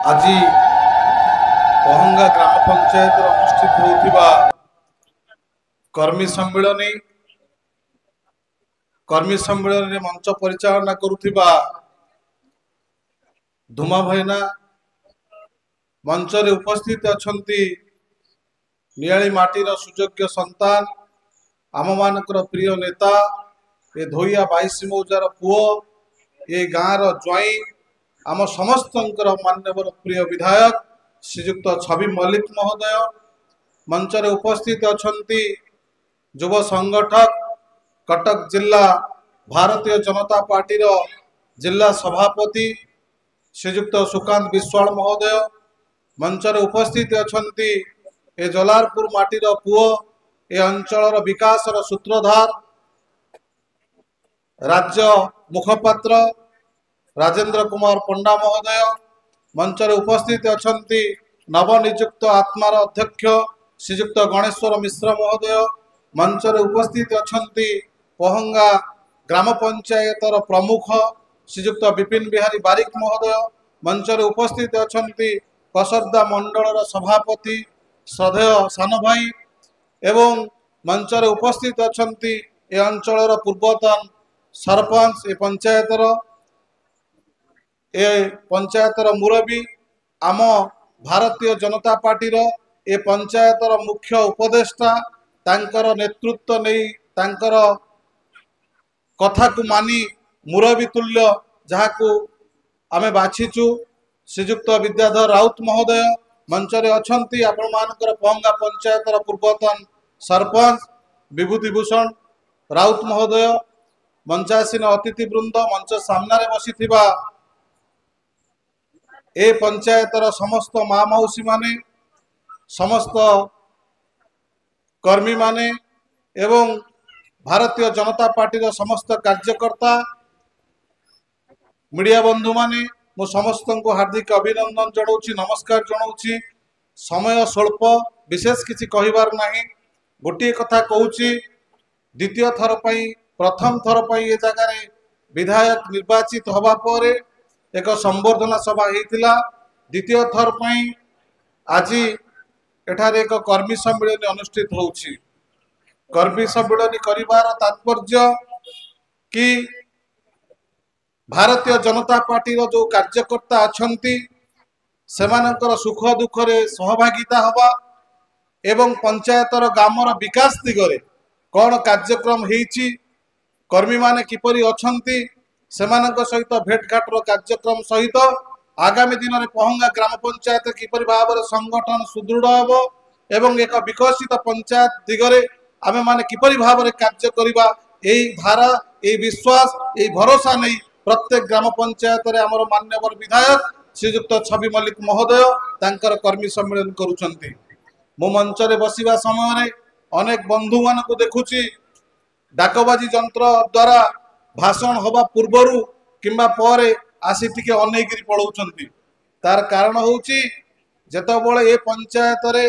आज पहंगा ग्राम पंचायत अनुष्ठित होता कर्मी सम्मेलन में मंच परिचालना करुवा धुमा भाईना मंच रे उपस्थित अछंती नियाली माटीर सुयोग्य संतान आम मानकर प्रिय नेता ए धोइया 22 मौजार पुओ ए गाँव ज्वाई आम समस्त मान्यवर प्रिय विधायक श्रीजुक्त छवि मल्लिक महोदय मंच रे उपस्थित अछंती युव संगठक कटक जिला भारतीय जनता पार्टी जिला सभापति श्रीजुक्त सुकांत विश्वाल महोदय मंच रे उपस्थित अछंती ए जलारपुर माटीर पुओ ए अंचल विकासर सूत्रधार राज्य मुखपात्र राजेंद्र कुमार पंडा महोदय मंच रे उपस्थित अछंती नवनियुक्त आत्मार अध्यक्ष श्रीजुक्त गणेश्वर मिश्र महोदय मंच रे उपस्थित अछंती पहंगा ग्राम पंचायतर प्रमुख श्रीजुक्त विपिन बिहारी बारिक महोदय मंच रे उपस्थित अछंती कसरदा मंडलर सभापति श्रद्धेय सान भाई एवं मंच रे उपस्थित अछंती ए अंचलर पूर्वतन सरपंच ए पंचायतर मुरबी आम भारतीय जनता पार्टी ए पंचायतर मुख्य उपदेष्टा तांकर नेतृत्व नहीं तांकर कथा को मानी मुरबी तुल्य जहाँ को आमे बाछीचु श्रीजुक्त विद्याधर राउत महोदय मंच रे अछंती आपण मानकर पहंगा पंचायतर पूर्वतन सरपंच विभूति भूषण राउत महोदय मंचासीन अतिथि वृंद मंच सामने बसीथिबा ए पंचायतर समस्त माँ मौसी माने समस्त कर्मी माने एवं भारतीय जनता पार्टी समस्त कार्यकर्ता मीडिया बंधु माने मु समस्त को हार्दिक अभिनंदन जनाऊँ नमस्कार जनाऊँ समय स्वल्प विशेष किसी कहबार नहीं गोटे कथा कहूँ द्वितीय थर प्रथम थर ये जगार विधायक निर्वाचित हवा पर एक संबर्धना सभा होता द्वितीय थर आज एठारे एक कर्मी सम्मेलन अनुष्ठित होउछि कर्मी सम्मेलन करिवार तात्पर्य कि भारतीय जनता पार्टी जो कार्यकर्ता अछंती सेमानकर सुख दुख रे सहभागिता हवा एवं पंचायतर ग्रामर विकास दिगरे कौन कार्यक्रम हेछि कर्मी माने किपरि अछंती सेमानक सहित भेटघाटर कार्यक्रम सहित आगामी दिन में पहंगा ग्राम पंचायत किपरि भाव संगठन सुदृढ़ हेबो एवं एक विकसित पंचायत दिगरे आमे माने किपरि भाव कार्य करिबा एई धारा एई विश्वास एई भरोसा नहीं प्रत्येक ग्राम पंचायत रे हमर मान्यवर विधायक श्रीजुक्त छवि मल्लिक महोदय तांकर कर्मी सम्मेलन करुछंती मो मंच रे बसिबा समय रे अनेक बंधु मान को देखुची डाकबाजी यंत्र द्वारा भाषण हवा पूर्वरु किंबा परे आसी टिके अनेगिरी पळौछंती तार कारण होउची जेतबळे ए पंचायत रे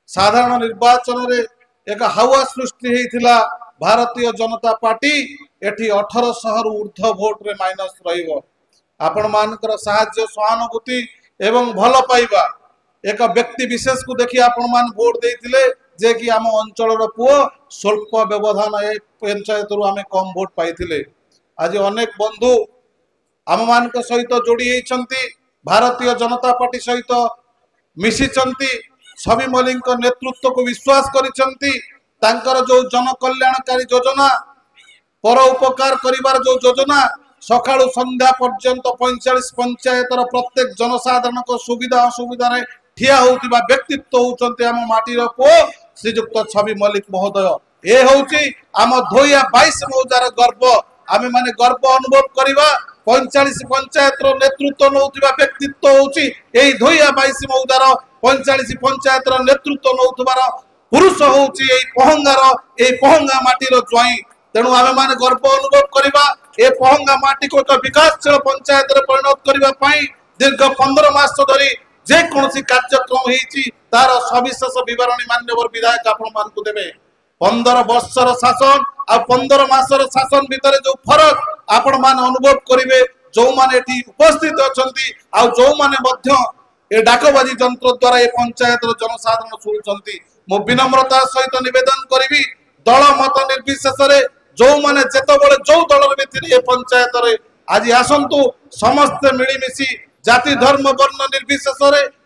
साधारण निर्वाचन रे एक हावा सृष्टि हेइथिला भारतीय जनता पार्टी एठी 1800 रु ऊर्ध्व वोट रे माइनस रहिबो आपण मानकर सहाय्य सहानुभूति एवं भल पाइबा एक व्यक्ति विशेष को देखि आपण मान वोट देइथिले जे कि आम अंचल पुओ स्वल्प व्यवधान ए पंचायत रु आमे कम वोट पाइथिले आज अनेक बंधु आम मान सहित जोड़ी होती भारतीय जनता पार्टी सहित मिशिचंती छवि मल्लिक नेतृत्व को विश्वास करिसंती तांकर जो जन कल्याणकारी योजना पर उपकार करिवार जो योजना सकाळु संध्या पर्यंत 45 पंचायतर प्रत्येक जनसाधारण को सुविधा असुविधा रे ठिया होउतिबा व्यक्तित्व होउचंती आम माटीर पो श्रीजुक्त छवि मल्लिक महोदय ए होउची आम धोइया 22 मौजार गर्व आमे माने गर्व अनुभव करिबा 45 पंचायत नेतृत्व नौथिबा व्यक्तित्व होउची एई धोइया 22 मौजार 45 पंचायत नेतृत्व नौथबार पुरुष होउची एई पहंगार एई पहंगा माटीर ज्वाई तेणु आमे माने गर्व अनुभव करिबा ए पहंगा माटी को एक विकासशील पंचायत रे परिणत करिबा पई दीर्घ 15 मास धरी जे कोनसी कार्यक्रम हेछि तार सविशेष विवरणी मान्यवर विधायक आपण मान को देबे 15 वर्षर शासन आ 15 मासर शासन भितर जो फरक आपण मान अनुभव करिवे जो माने एठी उपस्थित अछंती आ जो माने मध्य ए डाकबाजी जंत्र द्वारा ए पंचायत जनसाधारण शुणुचंती मो विनम्रता सहित निवेदन करी दल मत निर्विशेष जो माने जेतबेले जो दल रे ए पंचायत रे आज आसंतु समस्त मिलीमिशी जाति धर्म वर्ण निर्विशेष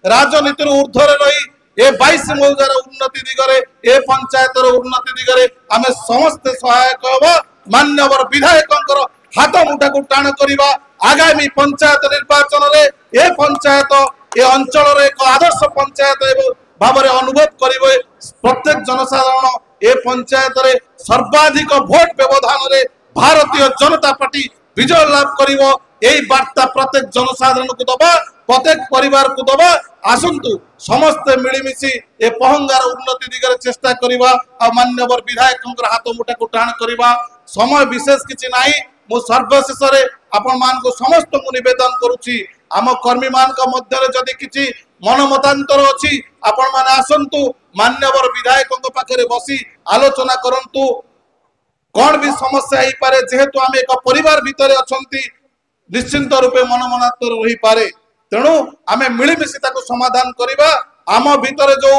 राजनीति ऊर्ध्वर रही ए 22 मौजार उन्नति दिगरे ए पंचायत उन्नति दिगरे आमे समस्त सहायक होबा मान्यवर विधायकंकर हाथ मुठा को टाण करिबा आगामी पंचायत निर्वाचन रे ए पंचायत ए अंचल रे एक आदर्श पंचायत भाव में अनुभव करिबे प्रत्येक जनसाधारण ए पंचायत रे सर्वाधिक भोट व्यवधान रे भारतीय जनता पार्टी विजय लाभ करिवो एई वार्ता प्रत्येक जनसाधारण को दबा प्रत्येक परिवार को दबा आसंतु समस्त मिलीमिशी ए पहंगार उन्नति दिगरे चेष्टा करिबा आ मान्यवर विधायक हाथ मुठा को टाण करिबा समय विशेष किछि नाही मु सर्वशेष रे आपण मान को समस्त को निवेदन करूची आम कर्मी मान का मध्य रे जदि किछि मनमतांतर अछि आपण माने आसंतु मान्यवर विधायक पाखरे बसी आलोचना करंतु कौन भी समस्या ही पारे जेहेतु आम एक परिवार भितर अछंती निश्चिंत रूपे मनमनांतर रही पारे तेणु आमे मिलीमिशी ताको समाधान करिबा आम भितर जो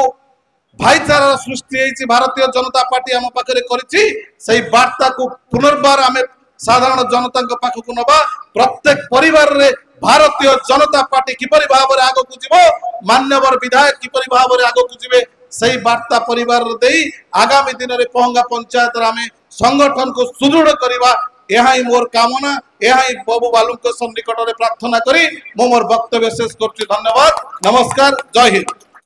भाईचारा सृष्टि होइछि भारतीय जनता पार्टी आम पाखरे करिछि सेही वार्ता को पुनर्बार आमे साधारण जनता पाखक नबा प्रत्येक परिवार रे भारतीय जनता पार्टी किपरि भाव आग को जीवो मान्यवर विधायक किपरि भाव आग को जीवे सही वार्ता परिवार देई आगामी दिन रे पहंगा पंचायत आमे संगठन को सुदृढ़ करिबा यही मोर कामना यही बाबू बालू निकट में प्रार्थना करी मोर वक्तव्य शेष कर धन्यवाद नमस्कार जय हिंद।